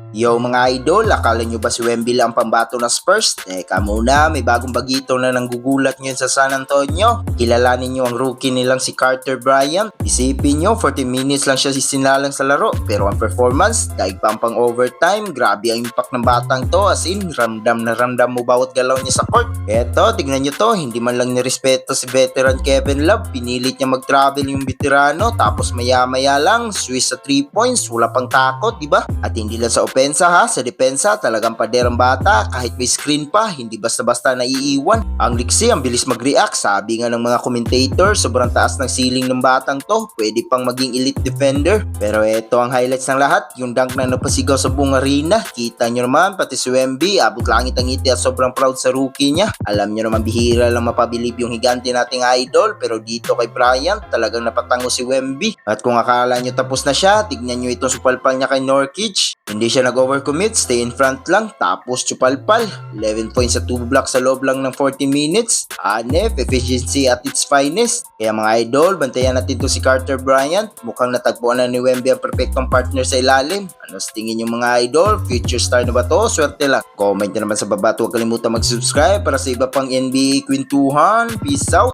Yo mga idol, akala nyo ba si Wemby lang pambato ng Spurs? Teka muna, may bagong bagito na nanggugulat ngayon sa San Antonio. Kilalanin nyo ang rookie nilang si Carter Bryant. Isipin nyo, 40 minutes lang siya sisinalang sa laro. Pero ang performance, daig pa ang pang overtime. Grabe ang impact ng batang to. As in, ramdam na ramdam mo bawat galaw niya sa court. Eto, tignan nyo to, hindi man lang nirespeto si veteran Kevin Love. Pinilit niya mag-travel yung veterano. Tapos maya-maya lang, Swiss sa 3 points. Wala pang takot, diba? At hindi lang sa opensa ha, sa depensa talagang paderang bata, kahit may screen pa, hindi basta-basta naiiwan. Ang liksi, ang bilis mag-react, sabi nga ng mga commentator, sobrang taas ng ceiling ng batang to, pwede pang maging elite defender. Pero eto ang highlights ng lahat, yung dunk na napasigaw sa buong arena, kita nyo naman, pati si Wemby, abot langit ang ngiti at sobrang proud sa rookie niya. Alam nyo naman bihira lang mapabilib yung higante nating idol, pero dito kay Bryant, talagang napatango si Wemby. At kung akala nyo tapos na siya, tignan nyo itong supalpal niya kay Nurkic. Hindi siya nag-overcommit, stay in front lang, tapos chupalpal. 11 points sa 2 blocks sa loob lang ng 40 minutes. Hanef, efficiency at its finest. Kaya mga idol, bantayan natin to si Carter Bryant. Mukhang natagpuan na ni Wemby ang perfectong partner sa ilalim. Ano sa tingin nyo mga idol? Future star na ba to? Swerte lang. Comment nyo naman sa baba at huwag kalimutan mag-subscribe para sa iba pang NBA kwentuhan. Peace out!